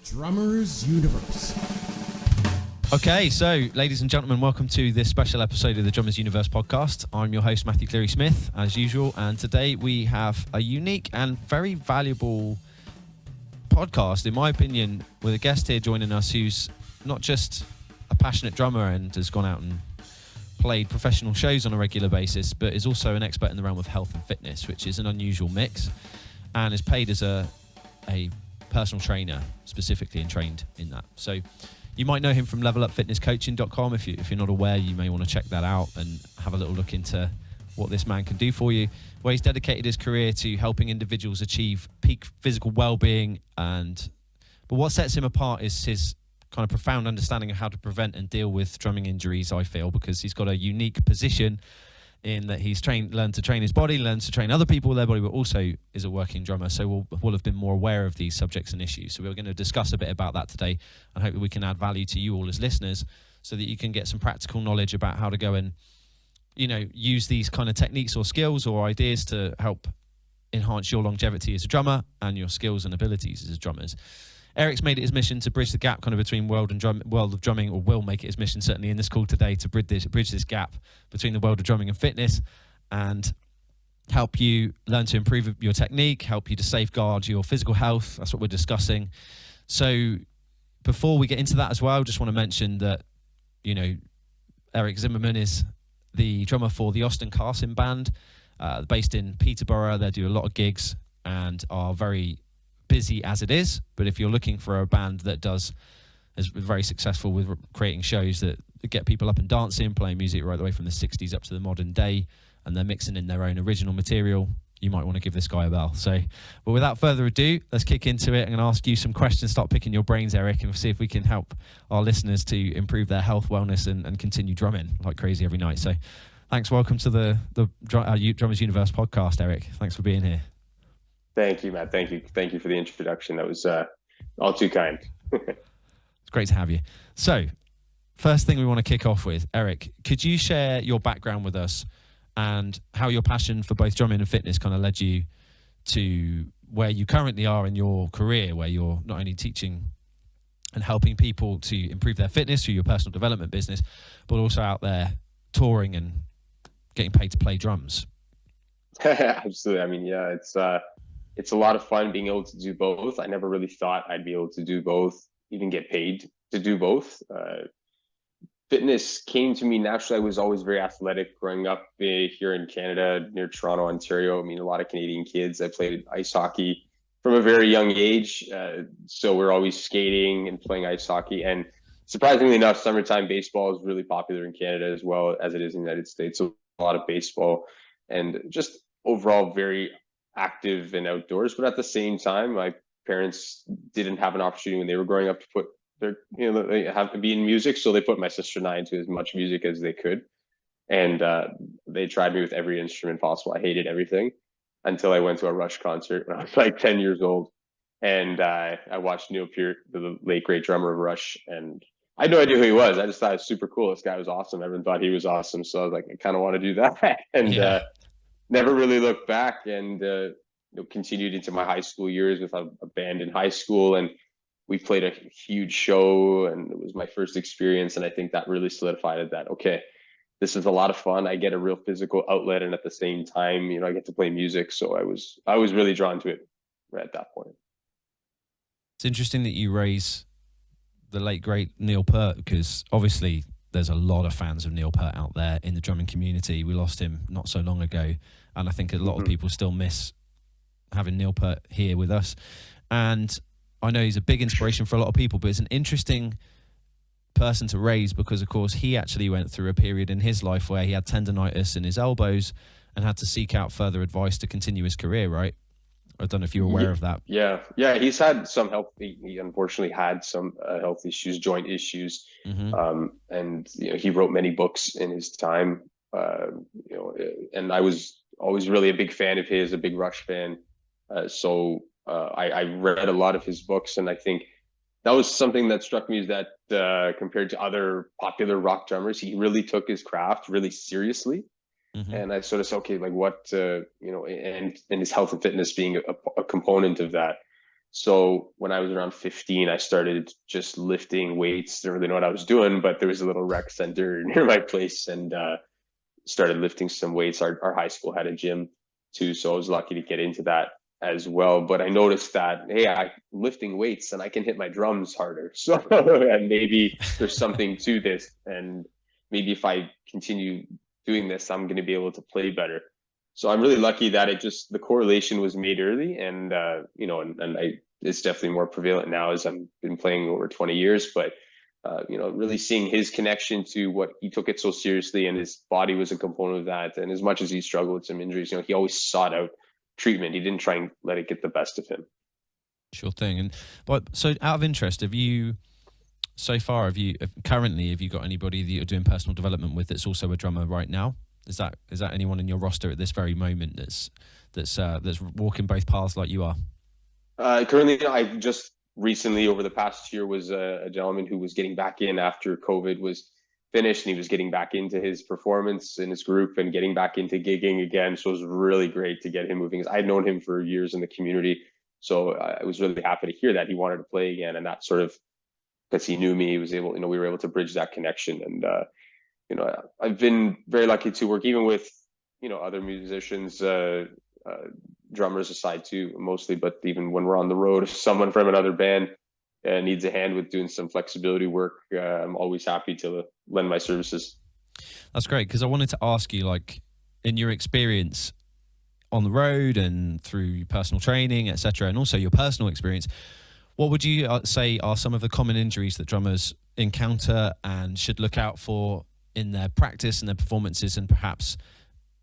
Drummers Universe. Okay, so ladies and gentlemen, welcome to this special episode of the Drummers Universe podcast. I'm your host, Matthew Cleary Smith, as usual, and today we have a unique and very valuable podcast, in my opinion, with a guest here joining us who's not just a passionate drummer and has gone out and played professional shows on a regular basis, but is also an expert in the realm of health and fitness, which is an unusual mix, and is paid as a personal trainer specifically and trained in that. So you might know him from levelupfitnesscoaching.com. If you're not aware, you may want to check that out and have a little look into what this man can do for you, where he's dedicated his career to helping individuals achieve peak physical well-being. But what sets him apart is his kind of profound understanding of how to prevent and deal with drumming injuries, I feel, because he's got a unique position in that he's learned to train his body, learns to train other people with their body, but also is a working drummer. So we'll have been more aware of these subjects and issues. So we're going to discuss a bit about that today, and hope that we can add value to you all as listeners so that you can get some practical knowledge about how to go and, use these kind of techniques or skills or ideas to help enhance your longevity as a drummer and your skills and abilities as drummers. Eric's made it his mission to bridge the gap kind of between world of drumming, or will make it his mission certainly in this call today to bridge this gap between the world of drumming and fitness, and help you learn to improve your technique, help you to safeguard your physical health. That's what we're discussing. So before we get into that as well, I just want to mention that, Eric Zimmerman is the drummer for the Austin Carson Band, based in Peterborough. They do a lot of gigs and are very busy as it is, but if you're looking for a band that is very successful with creating shows that get people up and dancing, playing music right the way from the 60s up to the modern day, and they're mixing in their own original material, you might want to give this guy a bell. But without further ado, let's kick into it. I'm going to ask you some questions, start picking your brains, Eric, and see if we can help our listeners to improve their health, wellness, and continue drumming like crazy every night. So thanks. Welcome to the Drummers Universe podcast, Eric. Thanks for being here. Thank you, Matt. Thank you for the introduction. That was all too kind. It's great to have you. So, first thing we want to kick off with, Eric, could you share your background with us and how your passion for both drumming and fitness kind of led you to where you currently are in your career, where you're not only teaching and helping people to improve their fitness through your personal development business, but also out there touring and getting paid to play drums? Absolutely. I mean, yeah, it's a lot of fun being able to do both. I never really thought I'd be able to do both, even get paid to do both. Fitness came to me naturally. I was always very athletic growing up here in Canada, near Toronto, Ontario. I mean, a lot of Canadian kids. I played ice hockey from a very young age. So we're always skating and playing ice hockey. And surprisingly enough, summertime baseball is really popular in Canada as well as it is in the United States. So a lot of baseball and just overall very active and outdoors. But at the same time, my parents didn't have an opportunity when they were growing up to put they have to be in music, so they put my sister and I into as much music as they could, and they tried me with every instrument possible. I hated everything until I went to a Rush concert when I was like 10 years old, and I watched Neil Peart, the late great drummer of Rush, and I had no idea who he was. I just thought it was super cool. This guy was awesome. Everyone thought he was awesome, so I was like, I kind of want to do that, and never really looked back, and continued into my high school years with a band in high school, and we played a huge show, and it was my first experience, and I think that really solidified it that, okay, this is a lot of fun. I get a real physical outlet, and at the same time, I get to play music. So I was really drawn to it right at that point. It's interesting that you raise the late great Neil Peart, because obviously there's a lot of fans of Neil Peart out there in the drumming community. We lost him not so long ago, and I think a lot of people still miss having Neil Peart here with us. And I know he's a big inspiration for a lot of people, but it's an interesting person to raise because, of course, he actually went through a period in his life where he had tendonitis in his elbows and had to seek out further advice to continue his career, right? I don't know if you're aware of that. Yeah. He's had some health. He unfortunately had some health issues, joint issues, and he wrote many books in his time. And I was always really a big fan of his, a big Rush fan. So I read a lot of his books, and I think that was something that struck me, is that compared to other popular rock drummers, he really took his craft really seriously. And I sort of said, okay, like what, and his health and fitness being a component of that. So when I was around 15, I started just lifting weights. Didn't really know what I was doing, but there was a little rec center near my place, and started lifting some weights. Our high school had a gym too, so I was lucky to get into that as well. But I noticed that, hey, I'm lifting weights and I can hit my drums harder. So and maybe there's something to this, and maybe if I continue doing this, I'm going to be able to play better. So I'm really lucky that the correlation was made early, and it's definitely more prevalent now as I've been playing over 20 years. But really seeing his connection to what he took it so seriously, and his body was a component of that. And as much as he struggled with some injuries, he always sought out treatment. He didn't try and let it get the best of him. Sure thing. But so out of interest, have you got anybody that you're doing personal development with that's also a drummer right now? Is that anyone in your roster at this very moment that's walking both paths like you are? Currently, I just recently, over the past year, was a gentleman who was getting back in after COVID was finished, and he was getting back into his performance in his group and getting back into gigging again. So it was really great to get him moving. I'd known him for years in the community, so I was really happy to hear that he wanted to play again, and that sort of, because he knew me, he was able, we were able to bridge that connection. And I've been very lucky to work even with other musicians, drummers aside too, mostly, but even when we're on the road, if someone from another band needs a hand with doing some flexibility work, I'm always happy to lend my services. That's great, because I wanted to ask you, like, in your experience on the road and through personal training, etc., and also your personal experience, what would you say are some of the common injuries that drummers encounter and should look out for in their practice and their performances, and perhaps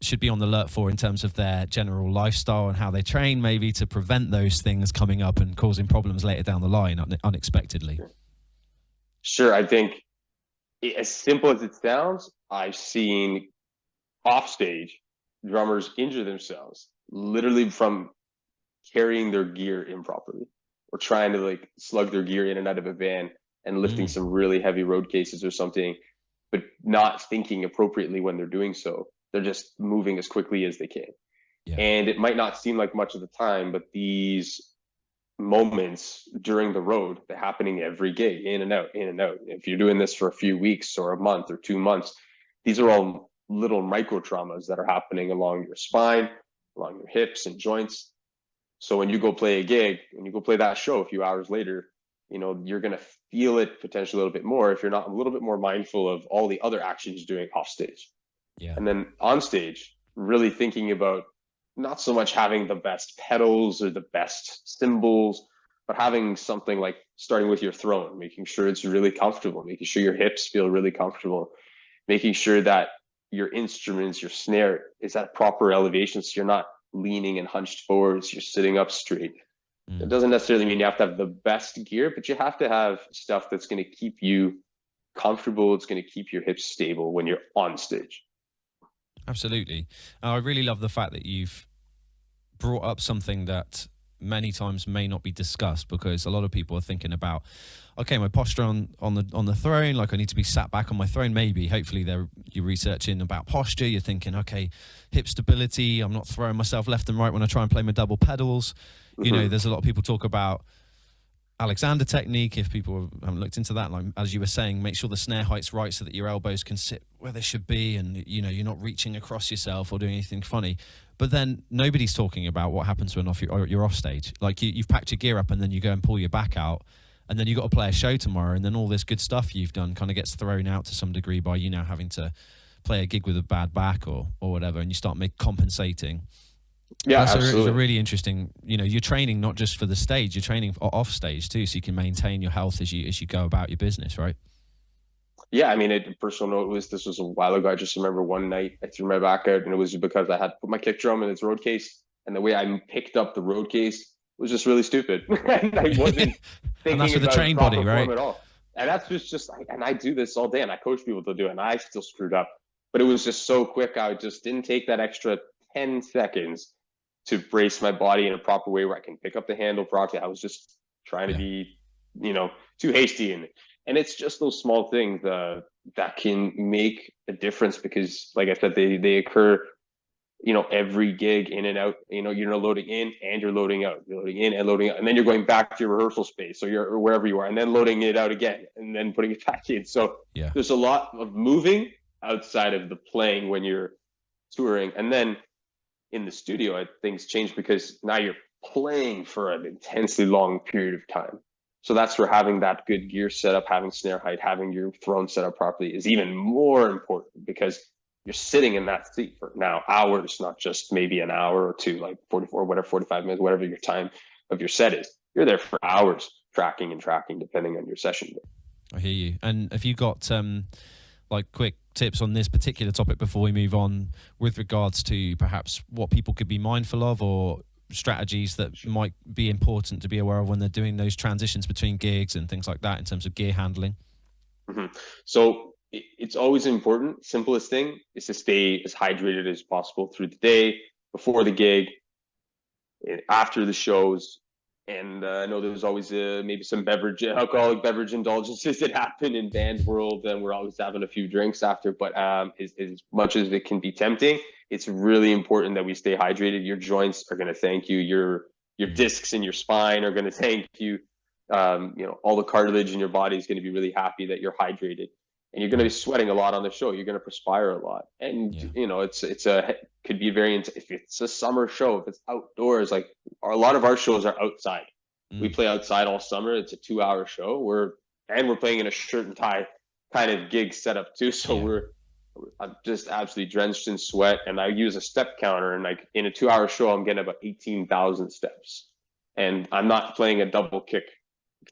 should be on the alert for in terms of their general lifestyle and how they train, maybe to prevent those things coming up and causing problems later down the line unexpectedly? Sure. I think, as simple as it sounds, I've seen offstage drummers injure themselves literally from carrying their gear improperly, or trying to slug their gear in and out of a van and lifting some really heavy road cases or something, but not thinking appropriately when they're doing so. They're just moving as quickly as they can. Yeah. And it might not seem like much of the time, but these moments during the road, they're happening every gig, in and out, in and out. If you're doing this for a few weeks or a month or 2 months, these are all little micro traumas that are happening along your spine, along your hips and joints. So when you go play a gig, when you go play that show a few hours later, you're going to feel it potentially a little bit more if you're not a little bit more mindful of all the other actions you're doing off stage. Yeah. And then on stage, really thinking about not so much having the best pedals or the best cymbals, but having something like starting with your throne, making sure it's really comfortable, making sure your hips feel really comfortable, making sure that your instruments, your snare is at proper elevation, so you're not leaning and hunched forwards, you're sitting up straight. It doesn't necessarily mean you have to have the best gear, but you have to have stuff that's going to keep you comfortable. It's going to keep your hips stable when you're on stage. Absolutely. I really love the fact that you've brought up something that many times may not be discussed, because a lot of people are thinking about, okay, my posture on the throne, like I need to be sat back on my throne. Maybe, hopefully, you're researching about posture. You're thinking, okay, hip stability. I'm not throwing myself left and right when I try and play my double pedals. There's a lot of people talk about Alexander technique. If people haven't looked into that, like as you were saying, make sure the snare height's right so that your elbows can sit where they should be, and you're not reaching across yourself or doing anything funny. But then nobody's talking about what happens when you're off stage. Like you've packed your gear up and then you go and pull your back out, and then you got to play a show tomorrow, and then all this good stuff you've done kind of gets thrown out to some degree by you now having to play a gig with a bad back or whatever, and you start compensating. Yeah, that's absolutely. a really interesting. You're training not just for the stage, you're training off stage too, so you can maintain your health as you go about your business, right? Yeah, I mean, a personal note this was a while ago. I just remember one night I threw my back out, and it was because I had put my kick drum in its road case, and the way I picked up the road case was just really stupid. And I wasn't thinking and that's with about the train body, right? At all. And that's just and I do this all day, and I coach people to do it, and I still screwed up. But it was just so quick. I just didn't take that extra 10 seconds to brace my body in a proper way where I can pick up the handle properly. I was just trying to be, too hasty. And it's just those small things that can make a difference, because, like I said, they occur every gig in and out, you're loading in and you're loading out, you're loading in and loading out, and then you're going back to your rehearsal space, or wherever you are, and then loading it out again, and then putting it back in. So Yeah. there's a lot of moving outside of the playing when you're touring. And then in the studio, things change because now you're playing for an intensely long period of time. So that's where having that good gear set up, having snare height, having your throne set up properly is even more important, because you're sitting in that seat for now hours, not just maybe an hour or two, like 44, whatever, 45 minutes, whatever your time of your set is. You're there for hours tracking, depending on your session. I hear you. And have you got like quick tips on this particular topic before we move on, with regards to perhaps what people could be mindful of, or strategies that might be important to be aware of when they're doing those transitions between gigs and things like that in terms of gear handling? Mm-hmm. So it's always important. Simplest thing is to stay as hydrated as possible through the day, before the gig, after the shows. And I know there's always maybe some alcoholic beverage indulgences that happen in band world, and we're always having a few drinks after. But as much as it can be tempting, it's really important that we stay hydrated. Your joints are going to thank you. Your discs in your spine are going to thank you. All the cartilage in your body is going to be really happy that you're hydrated. And you're going to be sweating a lot on the show. You're going to perspire a lot, and could be if it's a summer show, if it's outdoors, like a lot of our shows are outside. We play outside all summer. It's a 2-hour show. We're playing in a shirt and tie kind of gig setup too. So I'm just absolutely drenched in sweat, and I use a step counter. And like in a 2-hour show, I'm getting about 18,000 steps, and I'm not playing a double kick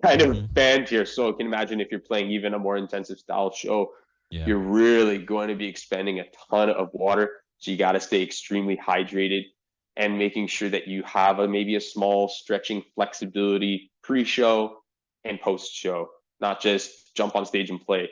kind of band here. So you can imagine if you're playing even a more intensive style show, you're really going to be expending a ton of water. So you got to stay extremely hydrated, and making sure that you have maybe a small stretching flexibility pre-show and post-show, not just jump on stage and play.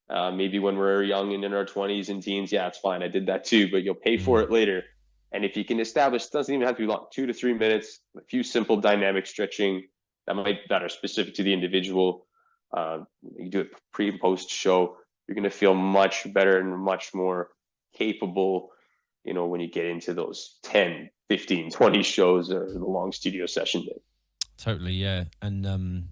Maybe when we're young and in our 20s and teens, it's fine. I did that too, but you'll pay for it later. And if you can establish, it doesn't even have to be long, 2 to 3 minutes, a few simple dynamic stretching that are specific to the individual. You do it pre and post show, you're going to feel much better and much more capable, when you get into those 10, 15, 20 shows or the long studio session day. Totally, yeah. And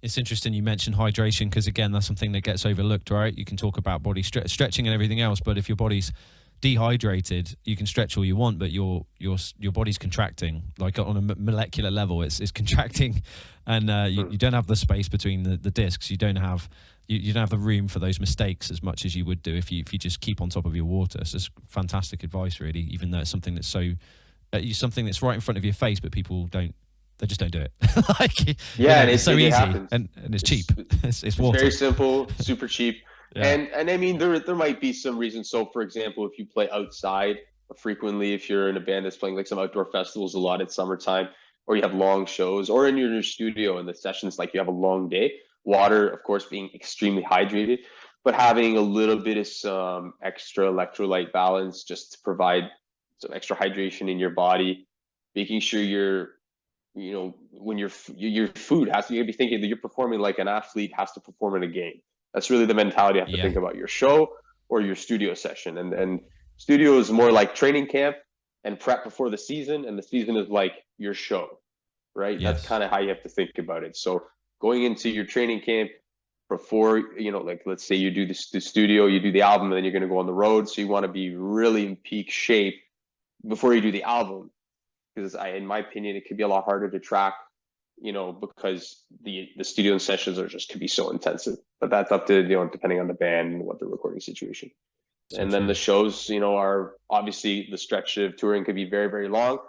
it's interesting you mentioned hydration, because again, that's something that gets overlooked, right? You can talk about body stretching and everything else, but if your body's dehydrated, you can stretch all you want, but your body's contracting, like on a molecular level, it's contracting, and you don't have the space between the discs. You don't have the room for those mistakes as much as you would do if you just keep on top of your water. So it's fantastic advice, really, even though it's something that's something that's right in front of your face, but people just don't do it. And it's so easy, happens. and it's cheap. It's water. Very simple, super cheap. Yeah. And I mean, there might be some reasons. So for example, if you play outside frequently, if you're in a band that's playing like some outdoor festivals a lot at summertime, or you have long shows, or in your studio and the sessions, like you have a long day, water, of course, being extremely hydrated, but having a little bit of some extra electrolyte balance just to provide some extra hydration in your body, making sure when your food has to, you be thinking that you're performing like an athlete has to perform in a game. That's really the mentality you have to think about your show or your studio session. And studio is more like training camp and prep before the season, and the season is like your show, right? Yes. That's kind of how you have to think about it. So going into your training camp before, like let's say you do the studio, you do the album, and then you're going to go on the road. So you want to be really in peak shape before you do the album, because in my opinion, it could be a lot harder to track, because the studio sessions could be so intensive. But that's up to, depending on the band and what the recording situation. And then the shows, are obviously, the stretch of touring could be very, very long,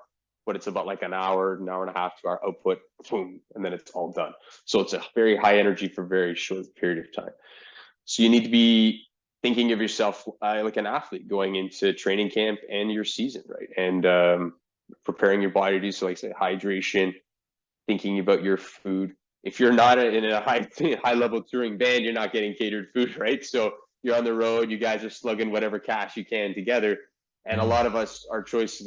but it's about like an hour and a half to our output, boom, and then it's all done. So it's a very high energy for very short period of time. So you need to be thinking of yourself like an athlete going into training camp and your season, right? And preparing your body to do so, like say hydration, thinking about your food. If you're not in a high level touring band, you're not getting catered food, right? So you're on the road, you guys are slugging whatever cash you can together. And a lot of us, our choice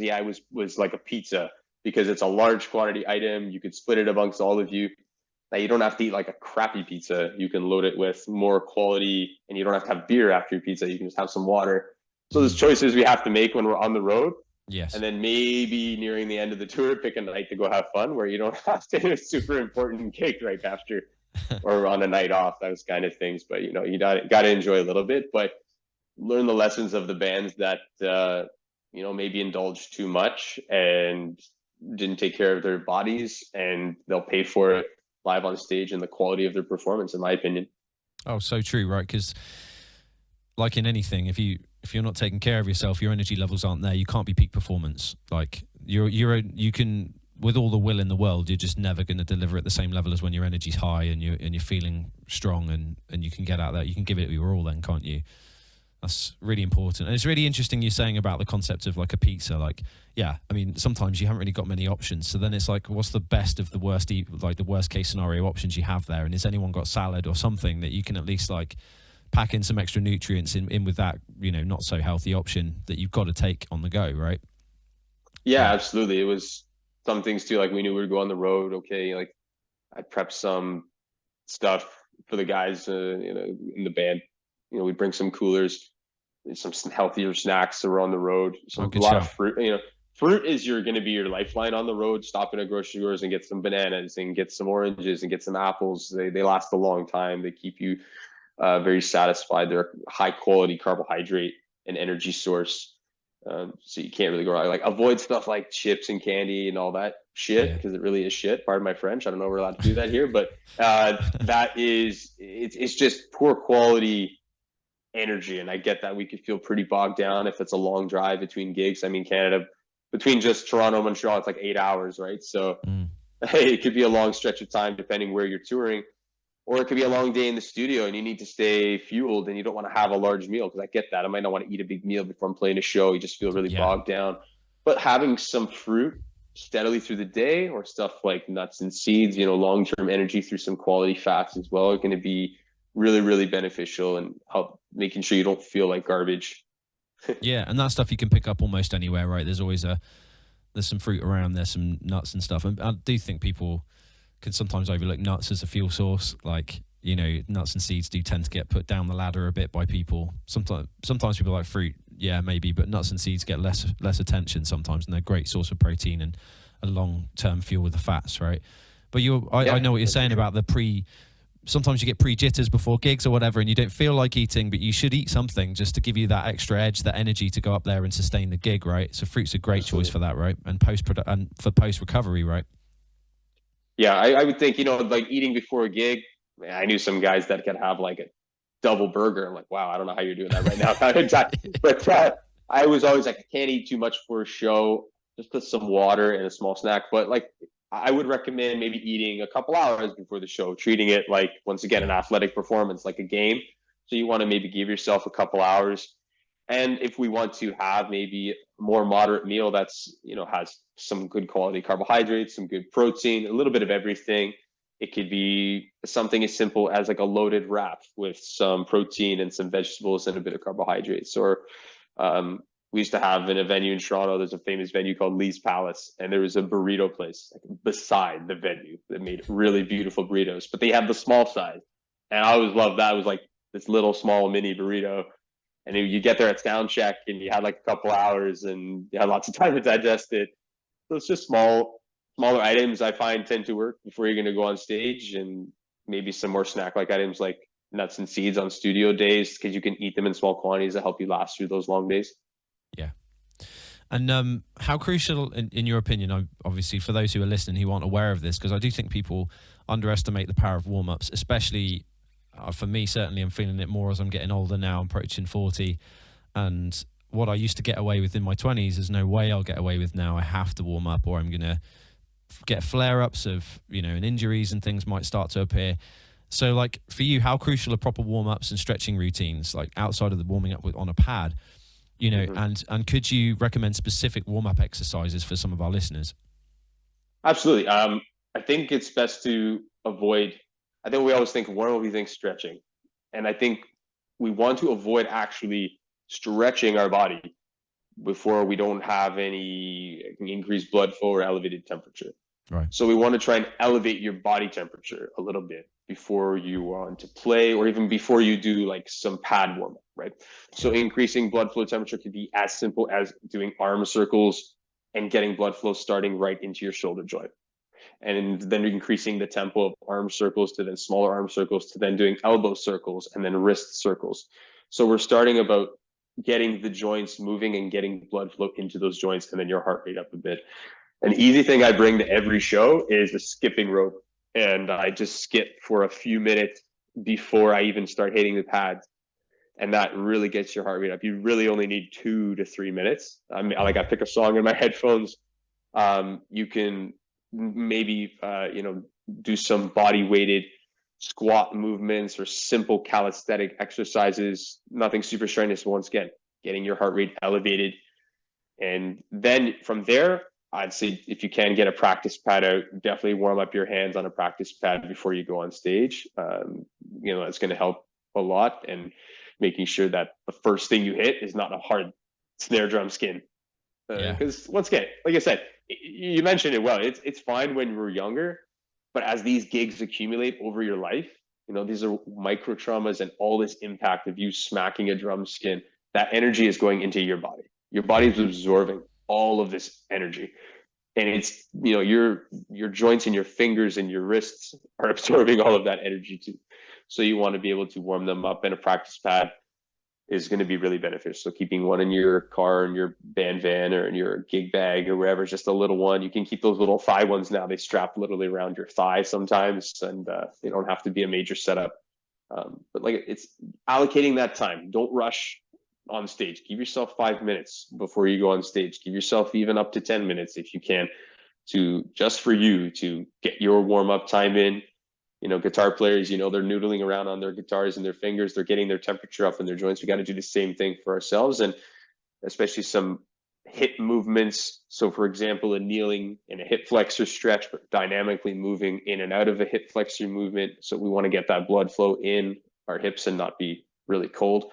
was like a pizza, because it's a large quantity item. You could split it amongst all of you. Now you don't have to eat like a crappy pizza. You can load it with more quality, and you don't have to have beer after your pizza. You can just have some water. So there's choices we have to make when we're on the road. Yes. And then maybe nearing the end of the tour, pick a night to go have fun where you don't have to do a super important gig right after or on a night off, those kind of things. But, you know, you got to enjoy a little bit, but learn the lessons of the bands that, you know, maybe indulged too much and didn't take care of their bodies, and they'll pay for it live on stage and the quality of their performance, in my opinion. Oh, so true, right? Because like in anything, if you're not taking care of yourself, your energy levels aren't there. You can't be peak performance. Like you can, with all the will in the world, you're just never going to deliver at the same level as when your energy's high and you're feeling strong and you can get out there. You can give it your all, then, can't you? That's really important. And it's really interesting you're saying about the concept of like a pizza. Like, yeah, I mean, sometimes you haven't really got many options. So then it's like, what's the best of the worst, like the worst case scenario options you have there? And has anyone got salad or something that you can at least like pack in some extra nutrients in with that, you know, not so healthy option that you've got to take on the go, right? Yeah, absolutely. It was some things too, like we knew we would go on the road. Okay, like I prepped some stuff for the guys, you know, in the band. You know, we bring some coolers, some healthier snacks so we're on the road. So a lot of fruit. You know, fruit is going to be your lifeline on the road. Stop in at grocery stores and get some bananas and get some oranges and get some apples. They last a long time. They keep you very satisfied. They're a high quality carbohydrate and energy source. So you can't really go wrong. Like avoid stuff like chips and candy and all that shit, because it really is shit. Pardon my French. I don't know if we're allowed to do that here, but it's just poor quality energy. And I get that we could feel pretty bogged down if it's a long drive between gigs. I mean, Canada, between just Toronto and Montreal, it's like 8 hours, right? So it could be a long stretch of time depending where you're touring. Or it could be a long day in the studio and you need to stay fueled and you don't want to have a large meal, because I get that. I might not want to eat a big meal before I'm playing a show. You just feel really bogged down. But having some fruit steadily through the day, or stuff like nuts and seeds, you know, long-term energy through some quality fats as well, are going to be really, really beneficial and help making sure you don't feel like garbage. Yeah, and that stuff you can pick up almost anywhere, right? There's always there's some fruit around, there's some nuts and stuff. And I do think people can sometimes overlook nuts as a fuel source. Like, you know, nuts and seeds do tend to get put down the ladder a bit by people. Sometimes people like fruit, yeah, maybe, but nuts and seeds get less attention sometimes, and they're a great source of protein and a long-term fuel with the fats, right? But I know what you're saying about sometimes you get pre-jitters before gigs or whatever, and you don't feel like eating, but you should eat something just to give you that extra edge, that energy to go up there and sustain the gig, right? So fruit's a great choice for that, right? And for post-recovery, right? Yeah, I would think, you know, like eating before a gig, man, I knew some guys that could have like a double burger. I'm like, wow, I don't know how you're doing that right now. But I was always like, I can't eat too much for a show. Just put some water and a small snack. But like, I would recommend maybe eating a couple hours before the show, treating it like, once again, an athletic performance, like a game. So you want to maybe give yourself a couple hours. And if we want to have maybe a more moderate meal that's, you know, has some good quality carbohydrates, some good protein, a little bit of everything. It could be something as simple as like a loaded wrap with some protein and some vegetables and a bit of carbohydrates. Or we used to have in a venue in Toronto, there's a famous venue called Lee's Palace, and there was a burrito place beside the venue that made really beautiful burritos, but they had the small size. And I always loved that. It was like this little small mini burrito. And you get there at sound check and you had like a couple hours and you had lots of time to digest it. So it's just smaller items I find tend to work before you're going to go on stage, and maybe some more snack-like items like nuts and seeds on studio days, because you can eat them in small quantities to help you last through those long days. Yeah. And how crucial, in your opinion, obviously for those who are listening who aren't aware of this, because I do think people underestimate the power of warm-ups, especially for me, certainly I'm feeling it more as I'm getting older now. I'm approaching 40, and what I used to get away with in my 20s, there's no way I'll get away with now. I have to warm up, or I'm going to get flare-ups of, you know, and injuries and things might start to appear. So, like, for you, how crucial are proper warm-ups and stretching routines, like outside of the warming up on a pad, you know, and could you recommend specific warm-up exercises for some of our listeners? Absolutely. I think it's best to avoid, I think we always think, why don't we think stretching? And I think we want to avoid actually stretching our body before we don't have any increased blood flow or elevated temperature. Right. So we want to try and elevate your body temperature a little bit before you want to play, or even before you do like some pad warm up, right? So increasing blood flow temperature could be as simple as doing arm circles and getting blood flow starting right into your shoulder joint. And then increasing the tempo of arm circles to then smaller arm circles to then doing elbow circles and then wrist circles. So we're starting about getting the joints moving and getting blood flow into those joints, and then your heart rate up a bit. An easy thing I bring to every show is the skipping rope. And I just skip for a few minutes before I even start hitting the pads. And that really gets your heart rate up. You really only need 2 to 3 minutes. I mean, like I pick a song in my headphones. You can maybe, do some body weighted squat movements or simple calisthenic exercises, nothing super strenuous. Once again, getting your heart rate elevated. And then from there, I'd say if you can get a practice pad out, definitely warm up your hands on a practice pad before you go on stage. That's going to help a lot, and making sure that the first thing you hit is not a hard snare drum skin. Because once again, like I said, you mentioned it well. It's fine when we're younger, but as these gigs accumulate over your life, these are micro traumas, and all this impact of you smacking a drum skin, that energy is going into your body. Your body's absorbing all of this energy, and it's your joints and your fingers and your wrists are absorbing all of that energy too. So you want to be able to warm them up, and a practice pad is going to be really beneficial. So keeping one in your car, in your band van, or in your gig bag or wherever, just a little one. You can keep those little thigh ones now. They strap literally around your thigh sometimes, and they don't have to be a major setup. But like, it's allocating that time. Don't rush on stage. Give yourself 5 minutes before you go on stage. Give yourself even up to 10 minutes if you can, to just for you to get your warm up time in. Guitar players, they're noodling around on their guitars and their fingers. They're getting their temperature up in their joints. We got to do the same thing for ourselves, and especially some hip movements. So for example, a kneeling and a hip flexor stretch, but dynamically moving in and out of a hip flexor movement. So we want to get that blood flow in our hips and not be really cold.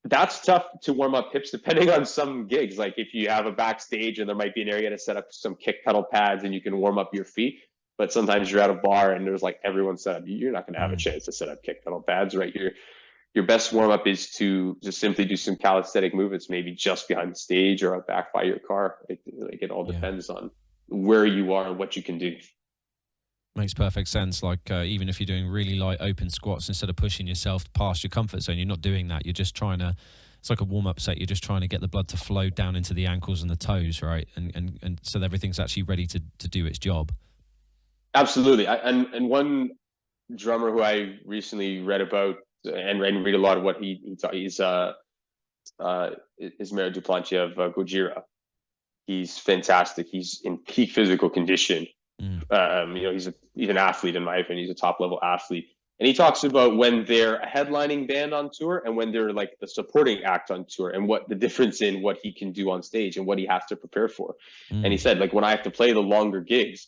That's tough to warm up hips depending on some gigs. Like if you have a backstage and there might be an area to set up some kick pedal pads and you can warm up your feet, but sometimes you're at a bar and there's like everyone set up. You're not going to have a chance to set up kick pedal pads, right? Your best warm up is to just simply do some calisthenic movements, maybe just behind the stage or out back by your car. It all depends on where you are and what you can do. Makes perfect sense. Like even if you're doing really light open squats, instead of pushing yourself past your comfort zone, you're not doing that. You're just trying to, it's like a warm-up set. You're just trying to get the blood to flow down into the ankles and the toes, right? And so that everything's actually ready to do its job. Absolutely. And one drummer who I recently read about and read a lot of what he taught, he's Ismail Duplantier of Gojira. He's fantastic. He's in peak physical condition. He's an athlete, in my opinion. He's a top level athlete, and he talks about when they're a headlining band on tour and when they're like the supporting act on tour, and what the difference in what he can do on stage and what he has to prepare for. And he said, like, when I have to play the longer gigs,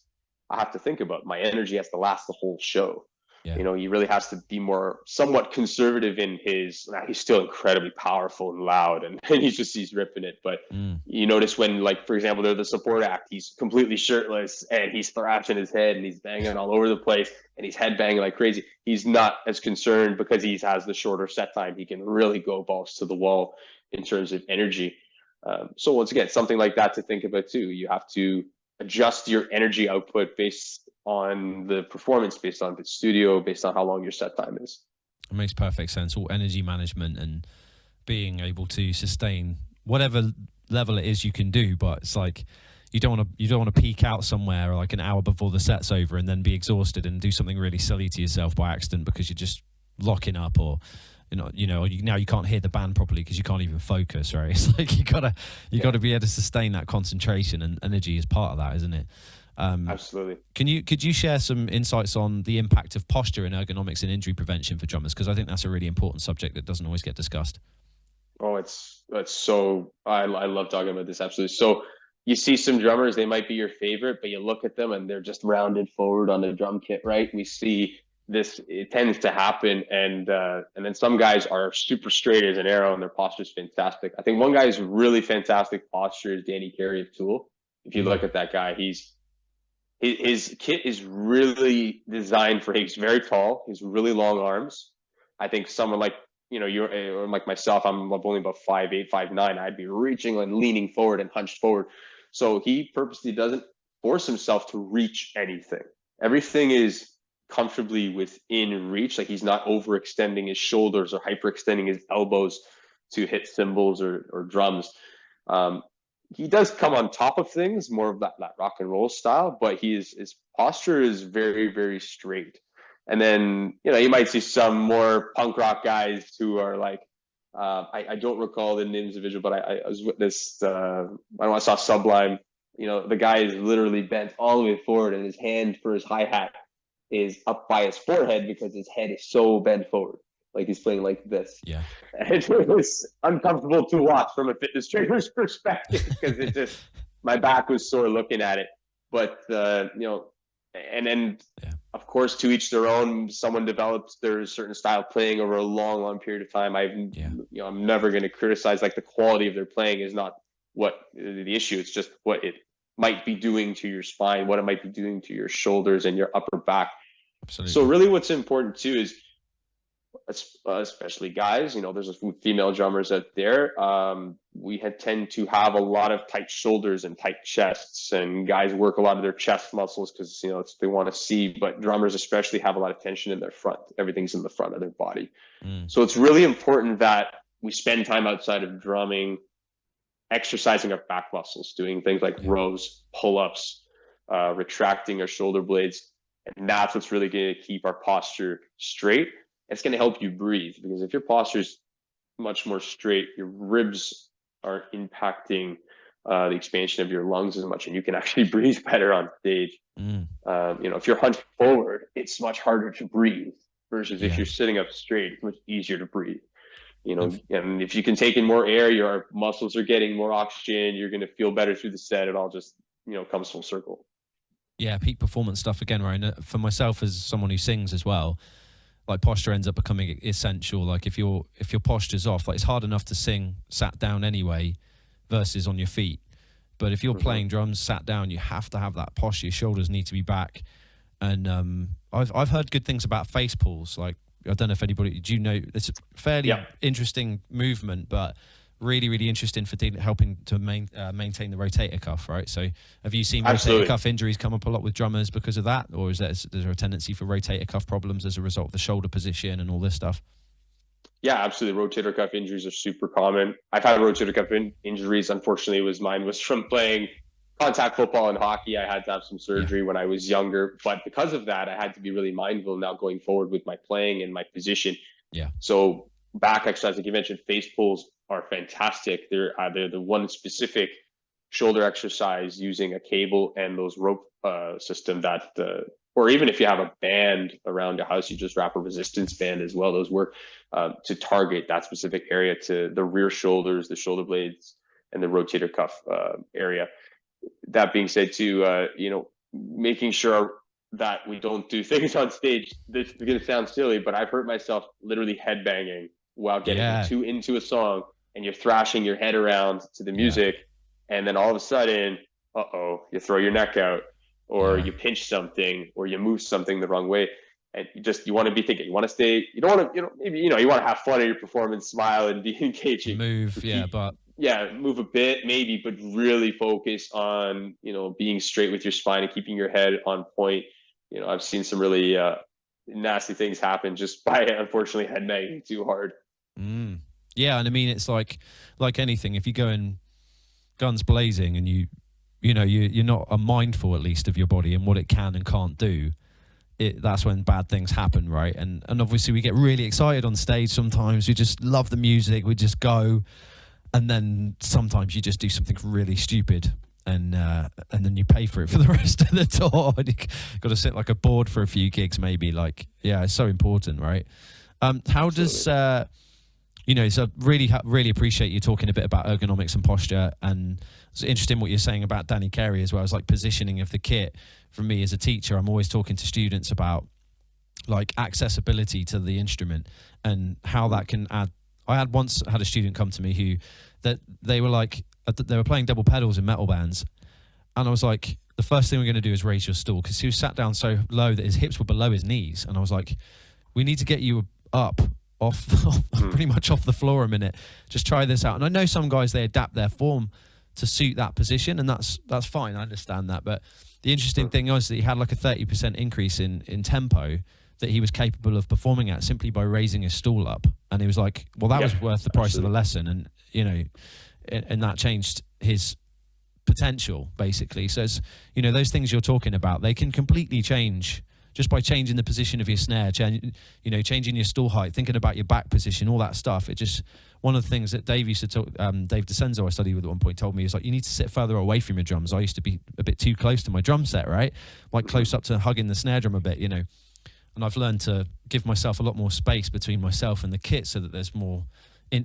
I have to think about my energy has to last the whole show. He really has to be more somewhat conservative in his. He's still incredibly powerful and loud, and he's ripping it. But you notice when, like, for example, they're the support act, he's completely shirtless and he's thrashing his head and he's banging all over the place and he's headbanging like crazy. He's not as concerned because he has the shorter set time. He can really go balls to the wall in terms of energy. So once again, something like that to think about too. You have to adjust your energy output based on the performance, based on the studio, based on how long your set time is. It makes perfect sense. All energy management and being able to sustain whatever level it is you can do, but it's like you don't want to peak out somewhere like an hour before the set's over and then be exhausted and do something really silly to yourself by accident because you're just locking up, or now you can't hear the band properly because you can't even focus, right? It's like you gotta be able to sustain that concentration, and energy is part of that, isn't it? Absolutely. Could you share some insights on the impact of posture and ergonomics in injury prevention for drummers? Because I think that's a really important subject that doesn't always get discussed. Oh, it's so I love talking about this. Absolutely. So you see some drummers, they might be your favorite, but you look at them and they're just rounded forward on the drum kit, right? We see this, it tends to happen, and then some guys are super straight as an arrow and their posture is fantastic. I think one guy is really fantastic posture is Danny Carey of Tool. If you look at that guy, he's his kit is really designed for him. He's very tall. He's really long arms. I think someone like, you're or like myself, I'm only about 5'8", 5'9". I'd be reaching and leaning forward and hunched forward. So he purposely doesn't force himself to reach anything. Everything is comfortably within reach. Like he's not overextending his shoulders or hyperextending his elbows to hit cymbals or drums. He does come on top of things, more of that rock and roll style, but his posture is very, very straight. And then, you might see some more punk rock guys who are like, I don't recall the names of visual, but I was witnessed, I saw Sublime, the guy is literally bent all the way forward and his hand for his hi-hat is up by his forehead because his head is so bent forward. Like he's playing like this. Yeah. And it was uncomfortable to watch from a fitness trainer's perspective because my back was sore looking at it. But, and then of course, to each their own, someone develops their certain style playing over a long, long period of time. I'm never going to criticize, like the quality of their playing is not what the issue. It's just what it might be doing to your spine, what it might be doing to your shoulders and your upper back. Absolutely. So really what's important too is, especially guys, there's a female drummers out there. We tend to have a lot of tight shoulders and tight chests, and guys work a lot of their chest muscles because it's what they want to see. But drummers especially have a lot of tension in their front. Everything's in the front of their body. So it's really important that we spend time outside of drumming, exercising our back muscles, doing things like rows, pull-ups, retracting our shoulder blades, and that's what's really going to keep our posture straight. It's going to help you breathe, because if your posture is much more straight, your ribs aren't impacting the expansion of your lungs as much, and you can actually breathe better on stage. If you're hunched forward, it's much harder to breathe versus if you're sitting up straight, it's much easier to breathe. And if you can take in more air, your muscles are getting more oxygen, you're going to feel better through the set. It all just, comes full circle. Yeah, peak performance stuff again, right? And for myself as someone who sings as well, like posture ends up becoming essential. Like if your posture's off, like it's hard enough to sing sat down anyway versus on your feet. But if you're playing drums sat down, you have to have that posture. Your shoulders need to be back. And I've heard good things about face pulls. Like, I don't know if anybody, do you know, it's a fairly interesting movement, but really, really interesting for helping to maintain the rotator cuff, right? So have you seen rotator cuff injuries come up a lot with drummers because of that? Or is there a tendency for rotator cuff problems as a result of the shoulder position and all this stuff? Yeah, absolutely. Rotator cuff injuries are super common. I've had rotator cuff injuries. Unfortunately, mine was from playing contact football and hockey. I had to have some surgery when I was younger. But because of that, I had to be really mindful now going forward with my playing and my position. Yeah. So back exercise, like you mentioned, face pulls are fantastic. They're the one specific shoulder exercise using a cable and those rope system that, or even if you have a band around your house, you just wrap a resistance band as well. Those work to target that specific area, to the rear shoulders, the shoulder blades, and the rotator cuff area. That being said, too, making sure that we don't do things on stage. This is going to sound silly, but I've hurt myself literally headbanging while getting too into a song, and you're thrashing your head around to the music, and then all of a sudden, you throw your neck out, or you pinch something, or you move something the wrong way, and you want to be thinking, you want to stay, you don't want to, maybe, you want to have fun in your performance, smile, and be engaging. Move, move a bit maybe, but really focus on, being straight with your spine and keeping your head on point. I've seen some really nasty things happen just by, unfortunately, headbanging too hard. Yeah, and I mean, it's like anything. If you go in guns blazing and you're not mindful, at least, of your body and what it can and can't do, that's when bad things happen, right? And obviously we get really excited on stage sometimes. We just love the music. We just go. And then sometimes you just do something really stupid, and then you pay for it for the rest of the tour. And you've got to sit like a board for a few gigs, maybe. Like, it's so important, right? How does so really appreciate you talking a bit about ergonomics and posture, and it's interesting what you're saying about Danny Carey as well. It's like positioning of the kit. For me as a teacher, I'm always talking to students about like accessibility to the instrument and how that can add. I once had a student come to me they were playing double pedals in metal bands, and I was like, the first thing we're going to do is raise your stool, because he was sat down so low that his hips were below his knees. And I was like, we need to get you up off pretty much off the floor a minute. Just try this out. And I know some guys, they adapt their form to suit that position, and that's fine. I understand that. But the interesting thing was that he had like a 30% increase in tempo that he was capable of performing at simply by raising his stool up. And he was like, well, that was worth the price of the lesson. And, you know, and that changed his potential, basically. So it's, you know, those things you're talking about, they can completely change just by changing the position of your snare, changing your stool height, thinking about your back position, all that stuff. It just, one of the things that Dave used to talk, Dave DeCenzo I studied with at one point, told me, is like, you need to sit further away from your drums. I used to be a bit too close to my drum set, right? Like close up to hugging the snare drum a bit, you know. And I've learned to give myself a lot more space between myself and the kit so that there's more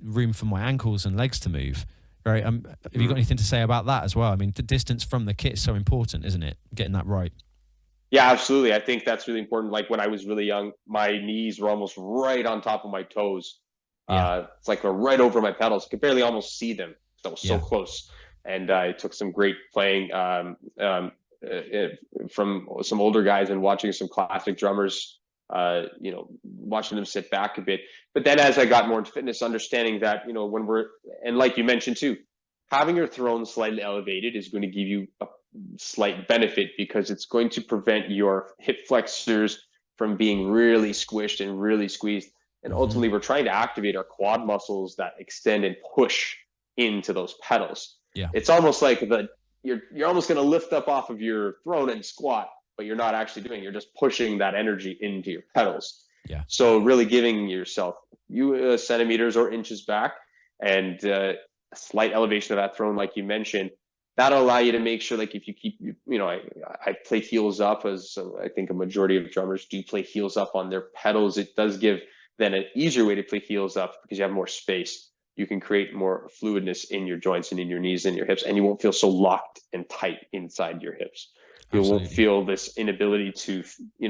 room for my ankles and legs to move. Right? Have you got anything to say about that as well? I mean, the distance from the kit is so important, isn't it? Getting that right. Yeah, absolutely. I think that's really important. Like when I was really young, my knees were almost right on top of my toes. Yeah. It's like they're right over my pedals. I could barely almost see them. I was so close. And I took some great playing from some older guys and watching some classic drummers, watching them sit back a bit. But then as I got more into fitness, understanding that, you know, and like you mentioned too, having your throne slightly elevated is going to give you a slight benefit, because it's going to prevent your hip flexors from being really squished and really squeezed. And ultimately, we're trying to activate our quad muscles that extend and push into those pedals. Yeah. It's almost like you're almost going to lift up off of your throne and squat, but you're not actually doing it. You're just pushing that energy into your pedals. Yeah. So really giving yourself centimeters or inches back, and a slight elevation of that throne, like you mentioned, that'll allow you to make sure, like if you keep, I play heels up, as I think a majority of drummers do play heels up on their pedals. It does give then an easier way to play heels up, because you have more space. You can create more fluidness in your joints and in your knees and your hips, and you won't feel so locked and tight inside your hips. You won't feel this inability to,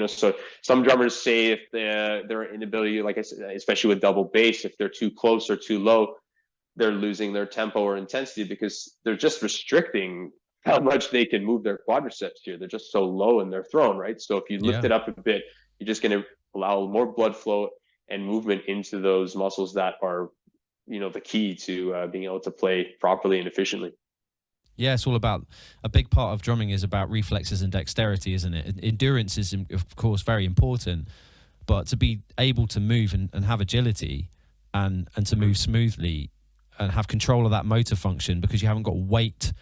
so some drummers say if their inability, like I said, especially with double bass, if they're too close or too low, they're losing their tempo or intensity, because they're just restricting how much they can move their quadriceps here. They're just so low in their throne, right? So if you lift it up a bit, you're just going to allow more blood flow and movement into those muscles that are, the key to being able to play properly and efficiently. Yeah, it's all about, a big part of drumming is about reflexes and dexterity, isn't it? Endurance is, of course, very important, but to be able to move and have agility and to move smoothly and have control of that motor function, because you haven't got weight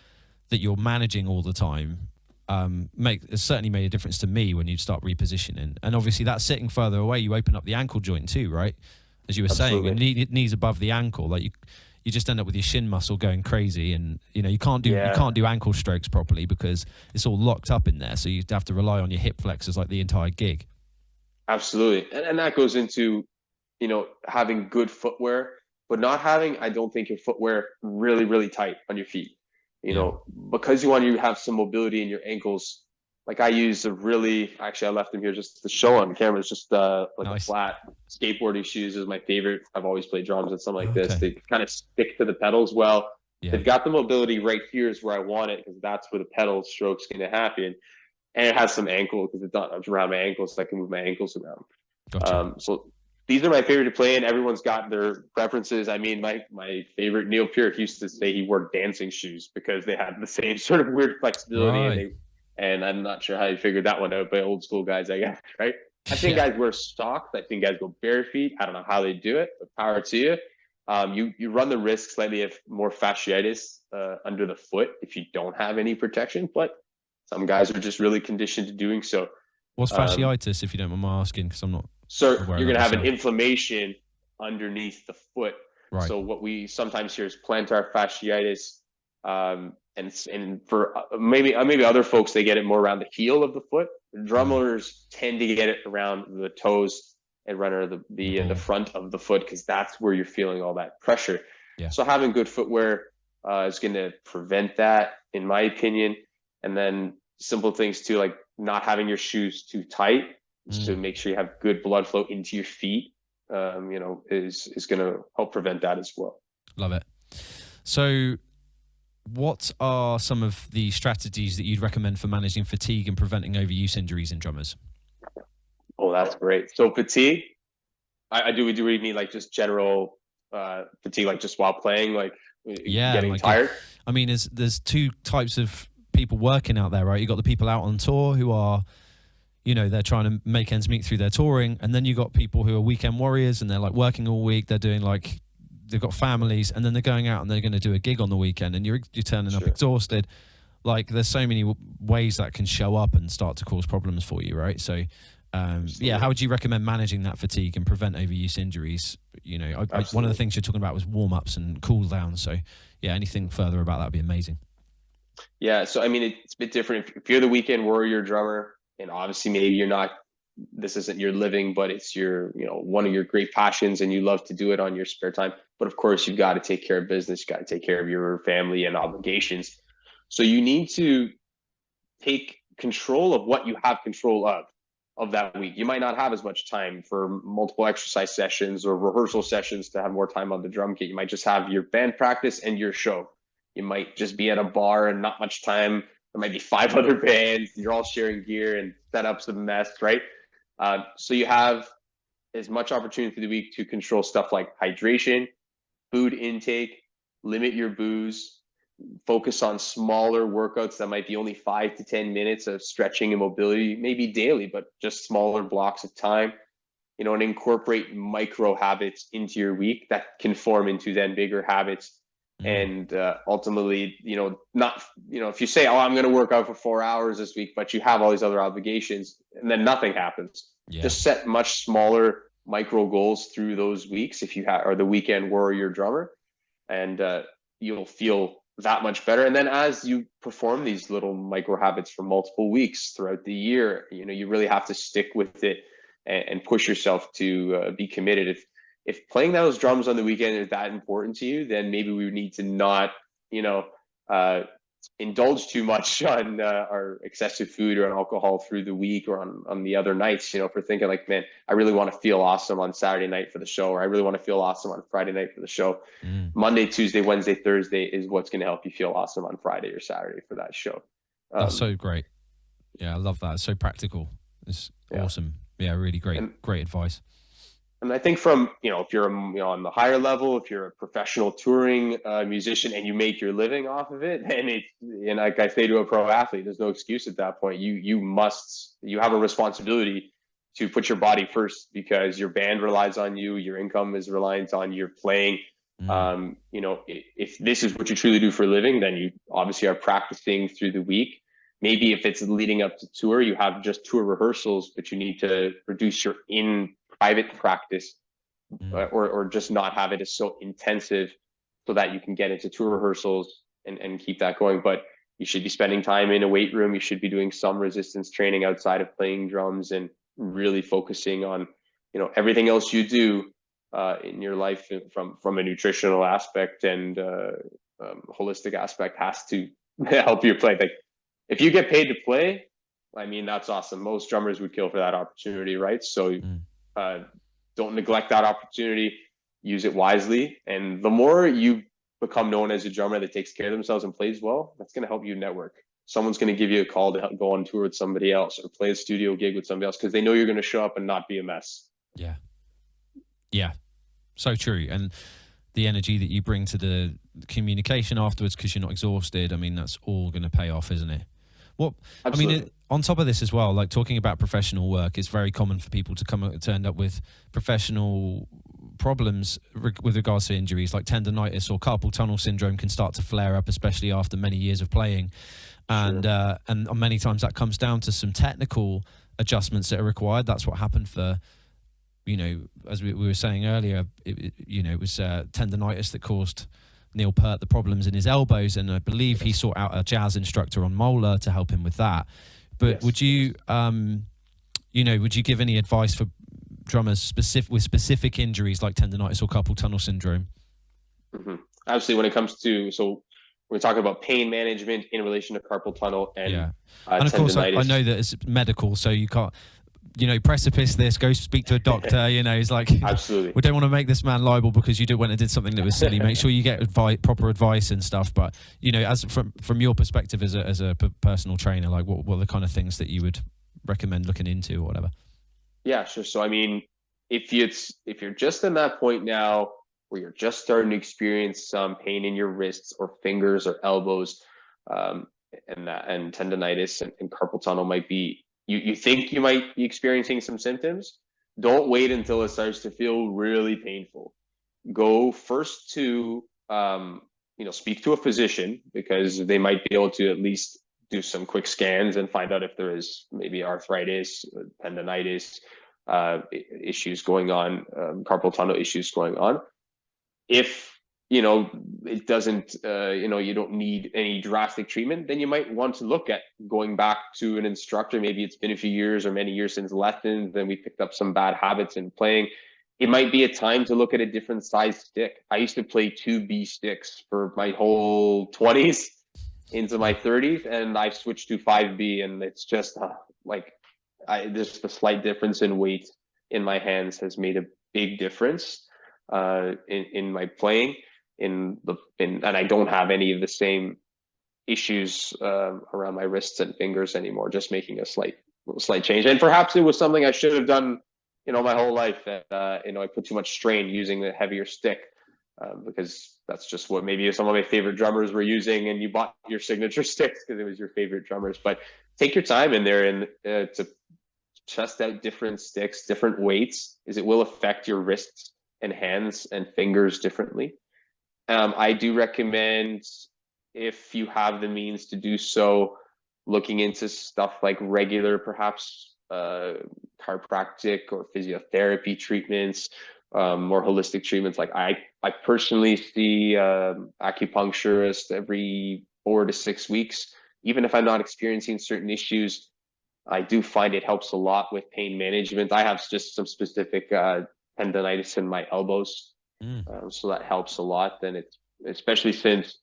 that you're managing all the time, it certainly made a difference to me when you start repositioning. And obviously that's sitting further away, you open up the ankle joint too, right? As you were saying, and knees above the ankle, like you just end up with your shin muscle going crazy, and you can't do ankle strokes properly because it's all locked up in there. So you have to rely on your hip flexors like the entire gig. Absolutely, and that goes into having good footwear, but not having, I don't think, your footwear really, really tight on your feet. Because you want to have some mobility in your ankles. Like I use I left them here just to show on camera. It's just a flat skateboarding shoes is my favorite. I've always played drums and something like this. They kind of stick to the pedals well. Yeah. They've got the mobility right here is where I want it, because that's where the pedal stroke's going to happen. And it has some ankle, because it's around my ankles, so I can move my ankles around. Gotcha. So these are my favorite to play in. Everyone's got their preferences. I mean, my favorite, Neil Peart, used to say he wore dancing shoes because they had the same sort of weird flexibility. Right. And I'm not sure how you figured that one out by old school guys, I guess, right? I think guys wear socks. I think guys go bare feet. I don't know how they do it, but power to you. You run the risk slightly of more fasciitis under the foot if you don't have any protection, but some guys are just really conditioned to doing so. What's fasciitis, if you don't mind my asking, because I'm not. So you're going to have an inflammation underneath the foot. Right. So what we sometimes hear is plantar fasciitis. And for maybe other folks, they get it more around the heel of the foot. Drummers tend to get it around the toes and around the front of the foot, because that's where you're feeling all that pressure. Yeah. So having good footwear is going to prevent that, in my opinion. And then simple things too, like not having your shoes too tight, to make sure you have good blood flow into your feet, is going to help prevent that as well. Love it. So what are some of the strategies that you'd recommend for managing fatigue and preventing overuse injuries in drummers? Oh, that's great. So fatigue, we do mean like just general fatigue, like just while playing, like getting tired? I mean, there's two types of people working out there, right? You got the people out on tour who are, they're trying to make ends meet through their touring, and then you got people who are weekend warriors and they're like working all week. They're doing like, they've got families, and then they're going out and they're going to do a gig on the weekend, and you're turning up exhausted. Like, there's so many ways that can show up and start to cause problems for you, right? So how would you recommend managing that fatigue and prevent overuse injuries? One of the things you're talking about was warm-ups and cool downs. So yeah, anything further about that would be amazing. Yeah, so I mean, it's a bit different. If you're the weekend warrior drummer, and obviously maybe this isn't your living, but it's your, one of your great passions, and you love to do it on your spare time. But of course, you've got to take care of business. You got to take care of your family and obligations. So you need to take control of what you have control of that week. You might not have as much time for multiple exercise sessions or rehearsal sessions to have more time on the drum kit. You might just have your band practice and your show. You might just be at a bar and not much time. There might be 5 other bands. You're all sharing gear and setup's a mess, right? So you have as much opportunity through the week to control stuff like hydration, food intake, limit your booze, focus on smaller workouts that might be only 5 to 10 minutes of stretching and mobility, maybe daily, but just smaller blocks of time, and incorporate micro habits into your week that can form into then bigger habits. And ultimately, if you say, oh, I'm going to work out for 4 hours this week, but you have all these other obligations, and then nothing happens. Yeah. Just set much smaller micro goals through those weeks if you are the weekend warrior drummer, and you'll feel that much better. And then as you perform these little micro habits for multiple weeks throughout the year, you really have to stick with it and push yourself to be committed. If playing those drums on the weekend is that important to you, then maybe we need to not, indulge too much on our excessive food or alcohol through the week or on the other nights. If we're thinking like, man, I really want to feel awesome on Saturday night for the show, or I really want to feel awesome on Friday night for the show. Monday, Tuesday, Wednesday, Thursday is what's going to help you feel awesome on Friday or Saturday for that show. That's so great. Yeah, I love that. It's so practical. It's awesome. Yeah, really great. Great advice. And I think from, if you're, on the higher level, if you're a professional touring musician and you make your living off of it, and like I say to a pro athlete, there's no excuse at that point. You have a responsibility to put your body first, because your band relies on you, your income is reliant on your playing. If this is what you truly do for a living, then you obviously are practicing through the week. Maybe if it's leading up to tour, you have just tour rehearsals, but you need to reduce your private practice or just not have it as so intensive so that you can get into tour rehearsals and keep that going. But you should be spending time in a weight room. You should be doing some resistance training outside of playing drums, and really focusing on, everything else you do in your life from a nutritional aspect and holistic aspect has to help you play. Like, if you get paid to play, I mean, that's awesome. Most drummers would kill for that opportunity, right? So don't neglect that opportunity, use it wisely. And the more you become known as a drummer that takes care of themselves and plays well, that's going to help you network. Someone's going to give you a call to go on tour with somebody else or play a studio gig with somebody else, because they know you're going to show up and not be a mess. Yeah, so true. And the energy that you bring to the communication afterwards, because you're not exhausted, I mean, that's all going to pay off, isn't it? Well, absolutely. I mean, on top of this as well, like talking about professional work, it's very common for people to end up with professional problems with regards to injuries, like tendonitis or carpal tunnel syndrome can start to flare up, especially after many years of playing. And many times that comes down to some technical adjustments that are required. That's what happened for, as we were saying earlier, it was tendonitis that caused Neil Peart the problems in his elbows, and I believe he sought out a jazz instructor on Molar to help him with that. But would you, would you give any advice for drummers with specific injuries like tendonitis or carpal tunnel syndrome? Obviously, when it comes to, so we're talking about pain management in relation to carpal tunnel and of course I know that it's medical, so you can't. precipice this, go speak to a doctor. It's like, Absolutely. we don't want to make this man liable because you went and did something that was silly. Make sure you get proper advice and stuff. But as from your perspective as a personal trainer, like what are the kind of things that you would recommend looking into or whatever? Yeah, sure. So I mean, if you're just in that point now where you're just starting to experience some pain in your wrists or fingers or elbows, and tendonitis and carpal tunnel might be, you think you might be experiencing some symptoms, don't wait until it starts to feel really painful. Go first to speak to a physician, because they might be able to at least do some quick scans and find out if there is maybe arthritis, tendonitis, issues going on, carpal tunnel issues going on. If it doesn't, you don't need any drastic treatment, then you might want to look at going back to an instructor. Maybe it's been a few years or many years since lessons, then we picked up some bad habits in playing. It might be a time to look at a different size stick. I used to play 2B sticks for my whole 20s into my 30s, and I switched to 5B, and it's just there's a slight difference in weight in my hands has made a big difference in my playing. And I don't have any of the same issues around my wrists and fingers anymore. Just making a slight change, and perhaps it was something I should have done, my whole life. That I put too much strain using the heavier stick, because that's just what maybe some of my favorite drummers were using, and you bought your signature sticks because it was your favorite drummers. But take your time in there and to test out different sticks, different weights, is it will affect your wrists and hands and fingers differently. I do recommend, if you have the means to do so, looking into stuff like regular, perhaps chiropractic or physiotherapy treatments, more holistic treatments. Like I personally see acupuncturist every 4 to 6 weeks. Even if I'm not experiencing certain issues, I do find it helps a lot with pain management. I have just some specific tendonitis in my elbows. So that helps a lot. Then especially since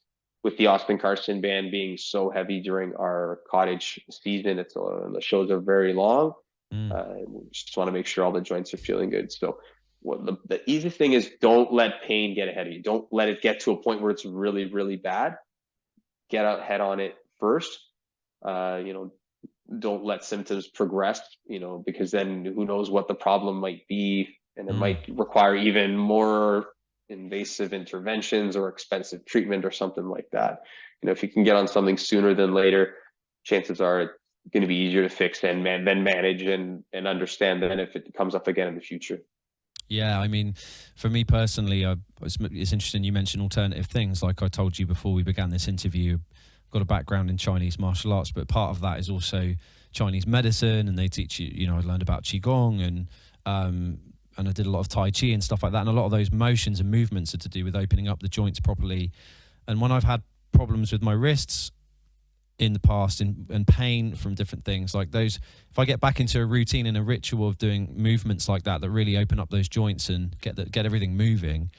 with the Austin Carson band being so heavy during our cottage season, the shows are very long. We just want to make sure all the joints are feeling good. So the easiest thing is, don't let pain get ahead of you. Don't let it get to a point where it's really, really bad. Get out head on it first. Don't let symptoms progress, because then who knows what the problem might be. And it might require even more invasive interventions or expensive treatment or something like that. If you can get on something sooner than later, chances are it's going to be easier to fix and then manage and understand then if it comes up again in the future. Yeah, I mean, for me personally, it's interesting you mentioned alternative things. Like I told you before we began this interview, I've got a background in Chinese martial arts, but part of that is also Chinese medicine, and they teach you, I learned about Qigong and I did a lot of Tai Chi and stuff like that. And a lot of those motions and movements are to do with opening up the joints properly. And when I've had problems with my wrists in the past and pain from different things like those, if I get back into a routine and a ritual of doing movements like that really open up those joints and get everything moving,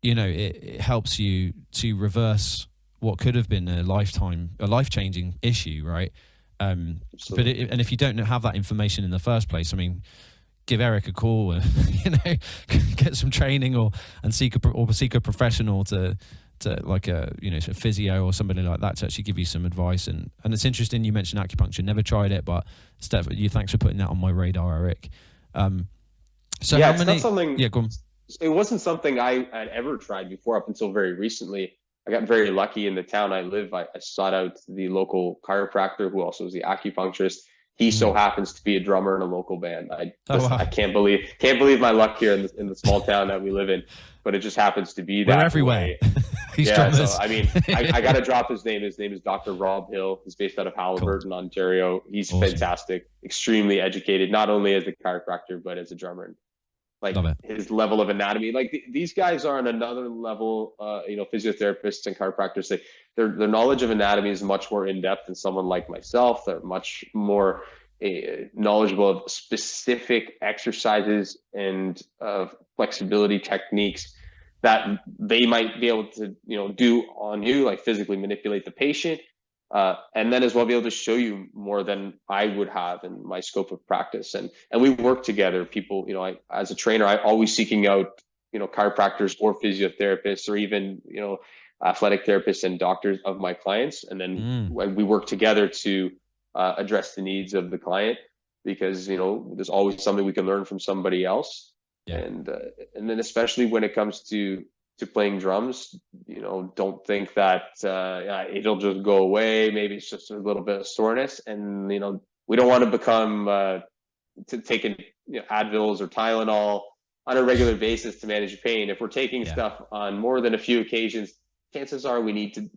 it helps you to reverse what could have been a life-changing issue, right? And if you don't have that information in the first place, I mean, give Eric a call and get some training and seek a professional to like a physio or somebody like that to actually give you some advice. And it's interesting you mentioned acupuncture. Never tried it, but thanks for putting that on my radar, Eric. So yeah, how many? Not something, yeah, go on. It wasn't something I had ever tried before up until very recently. I got very lucky in the town I live. I sought out the local chiropractor who also is the acupuncturist. He so happens to be a drummer in a local band. I can't believe my luck here in the small town that we live in, but it just happens to be that. We're everywhere. Yeah, so I mean, I got to drop his name. His name is Dr. Rob Hill. He's based out of Halliburton, Ontario. He's fantastic, extremely educated, not only as a chiropractor but as a drummer. Like his level of anatomy, like these guys are on another level. Physiotherapists and chiropractors, their knowledge of anatomy is much more in depth than someone like myself. They're much more knowledgeable of specific exercises and flexibility techniques that they might be able to do on you, like physically manipulate the patient, And then as well be able to show you more than I would have in my scope of practice. And we work together. People, as a trainer, I always seeking out, chiropractors or physiotherapists or even, athletic therapists and doctors of my clients. And then when we work together to address the needs of the client, because, there's always something we can learn from somebody else. Yeah. And then especially when it comes to playing drums, don't think that it'll just go away. Maybe it's just a little bit of soreness, and we don't want to become taking Advils or Tylenol on a regular basis to manage pain. If we're taking stuff on more than a few occasions, chances are we need to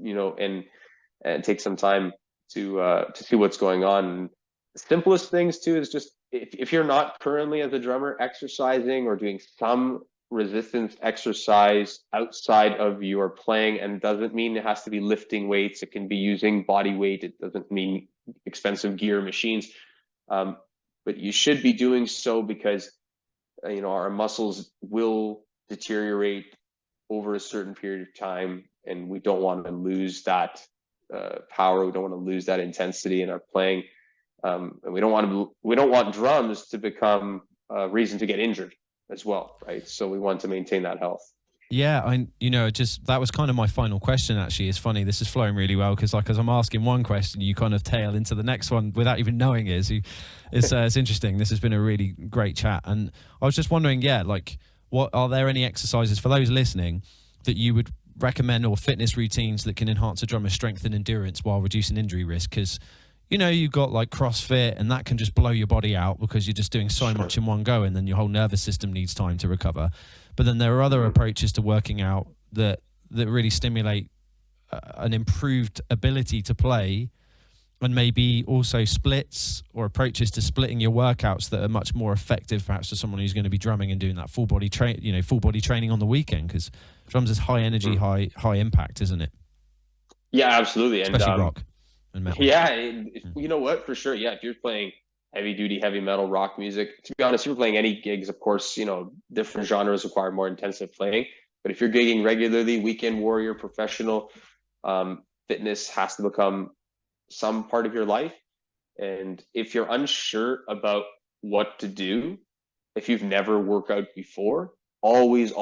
and take some time to see what's going on. And the simplest things too is just if you're not currently as a drummer exercising or doing some resistance exercise outside of your playing, and doesn't mean it has to be lifting weights. It can be using body weight. It doesn't mean expensive gear machines, but you should be doing so because our muscles will deteriorate over a certain period of time, and we don't want to lose that power. We don't want to lose that intensity in our playing, and we don't want drums to become a reason to get injured as well, right? So we want to maintain that health. Yeah, that was kind of my final question. Actually, it's funny. This is flowing really well because, as I'm asking one question, you kind of tail into the next one without even knowing it. It's interesting. This has been a really great chat, and I was just wondering, what are there any exercises for those listening that you would recommend, or fitness routines that can enhance a drummer's strength and endurance while reducing injury risk? Because you've got like CrossFit, and that can just blow your body out because you're just doing so much in one go, and then your whole nervous system needs time to recover. But then there are other approaches to working out that really stimulate an improved ability to play, and maybe also splits or approaches to splitting your workouts that are much more effective, perhaps, for someone who's going to be drumming and doing that full body training on the weekend, because drums is high energy, high impact, isn't it? Yeah, absolutely. Especially rock. Yeah, you know what, for sure. Yeah, if you're playing heavy duty, heavy metal, rock music, to be honest, if you're playing any gigs, of course, different genres require more intensive playing. But if you're gigging regularly, weekend warrior, professional, fitness has to become some part of your life. And if you're unsure about what to do, if you've never worked out before, always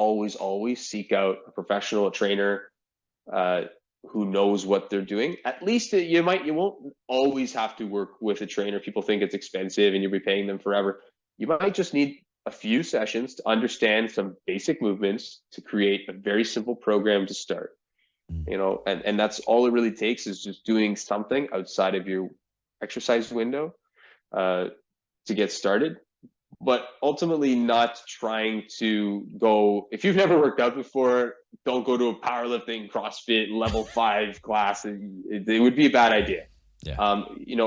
seek out a professional, a trainer, who knows what they're doing. At least you won't always have to work with a trainer. People think it's expensive and you'll be paying them forever. You might just need a few sessions to understand some basic movements to create a very simple program to start. And that's all it really takes, is just doing something outside of your exercise window to get started. But ultimately not trying to go, if you've never worked out before, don't go to a powerlifting CrossFit level 5 class. It would be a bad idea. Yeah.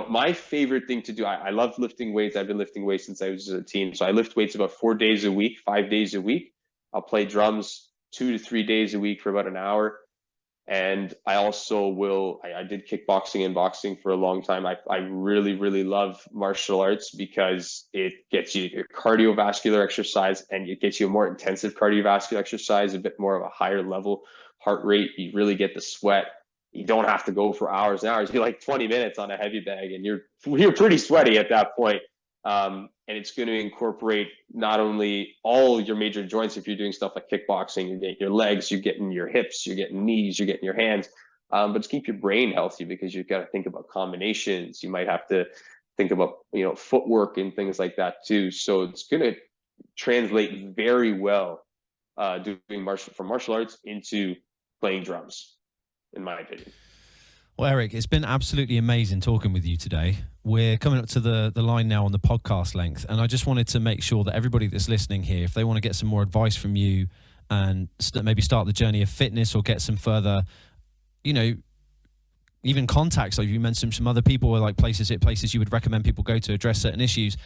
My favorite thing to do, I love lifting weights. I've been lifting weights since I was a teen. So I lift weights about 4 days a week, 5 days a week. I'll play drums 2 to 3 days a week for about an hour. And I also I did kickboxing and boxing for a long time. I really, really love martial arts because it gets you your cardiovascular exercise, and it gets you a more intensive cardiovascular exercise, a bit more of a higher level heart rate. You really get the sweat. You don't have to go for hours and hours. You're like 20 minutes on a heavy bag, and you're pretty sweaty at that point. And it's going to incorporate not only all your major joints. If you're doing stuff like kickboxing, you're getting your legs, you're getting your hips, you're getting knees, you're getting your hands, but to keep your brain healthy, because you've got to think about combinations. You might have to think about, footwork and things like that too. So it's going to translate very well, doing martial arts into playing drums, in my opinion. Well, Eric, it's been absolutely amazing talking with you today. We're coming up to the line now on the podcast length, and I just wanted to make sure that everybody that's listening here, if they want to get some more advice from you and maybe start the journey of fitness, or get some further, even contacts, like you mentioned some other people, or like places you would recommend people go to address certain issues,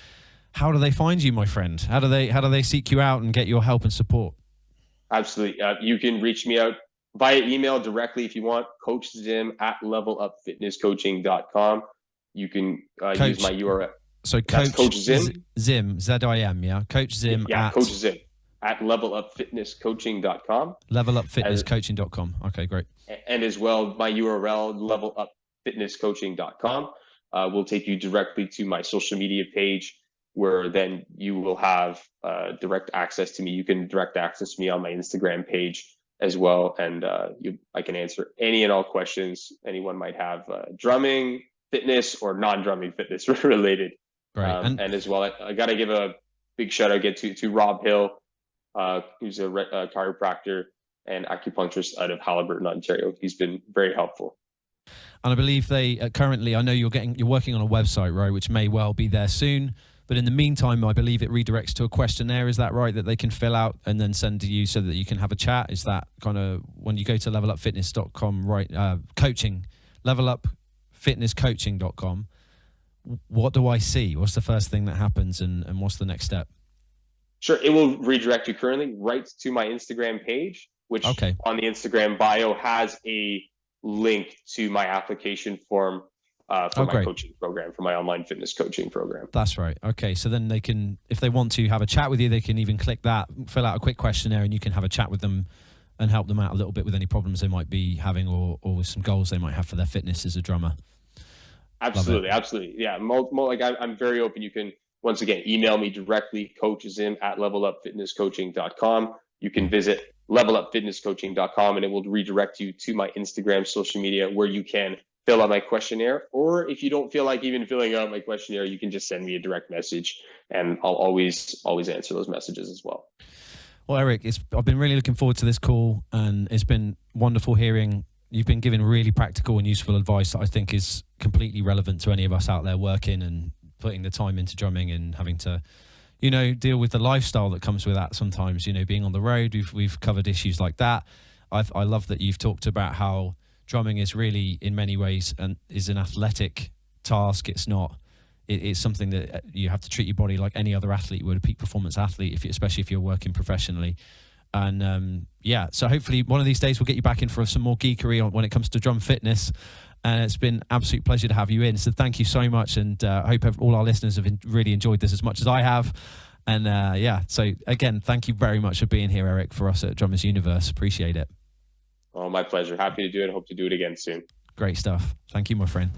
how do they find you, my friend? How do they seek you out and get your help and support? Absolutely. You can reach me out via email directly if you want, Coach Zim at levelupfitnesscoaching.com. You can use my URL. So Coach Zim, Z-I-M, yeah? Coach Zim. Yeah, Coach Zim at levelupfitnesscoaching.com. Levelupfitnesscoaching.com. Okay, great. And as well, my URL, levelupfitnesscoaching.com will take you directly to my social media page, where then you will have direct access to me. You can direct access me on my Instagram page as well, and I can answer any and all questions anyone might have, drumming, fitness, or non-drumming fitness related. Right. And as well, I got to give a big shout out to Rob Hill, who's a chiropractor and acupuncturist out of Haliburton, Ontario. He's been very helpful. And I believe they currently, I know you're working on a website, right, which may well be there soon. But in the meantime, I believe it redirects to a questionnaire. Is that right? That they can fill out and then send to you so that you can have a chat? Is that kind of when you go to levelupfitness.com, right? Coaching, levelupfitnesscoaching.com. What do I see? What's the first thing that happens and what's the next step? Sure. It will redirect you currently right to my Instagram page, which on the Instagram bio has a link to my application form for my coaching program, for my online fitness coaching program. That's right. Okay. So then they can, if they want to have a chat with you, they can even click that, fill out a quick questionnaire, and you can have a chat with them and help them out a little bit with any problems they might be having or with some goals they might have for their fitness as a drummer. Absolutely. Absolutely. Yeah. Like I'm very open. You can, once again, email me directly, coachesm@levelupfitnesscoaching.com. You can visit levelupfitnesscoaching.com and it will redirect you to my Instagram social media, where you can fill out my questionnaire. Or if you don't feel like even filling out my questionnaire, you can just send me a direct message and I'll always answer those messages as well. Well, Eric, I've been really looking forward to this call, and it's been wonderful hearing you've been giving really practical and useful advice that I think is completely relevant to any of us out there working and putting the time into drumming and having to, deal with the lifestyle that comes with that sometimes, being on the road. We've covered issues like that. I love that you've talked about how drumming is really, in many ways, and is an athletic task. It's not. It's something that you have to treat your body like any other athlete would, a peak performance athlete, especially if you're working professionally. And so hopefully one of these days we'll get you back in for some more geekery when it comes to drum fitness. And it's been an absolute pleasure to have you in. So thank you so much. And I hope all our listeners have really enjoyed this as much as I have. And so again, thank you very much for being here, Eric, for us at Drummers Universe. Appreciate it. Oh, my pleasure. Happy to do it. Hope to do it again soon. Great stuff. Thank you, my friend.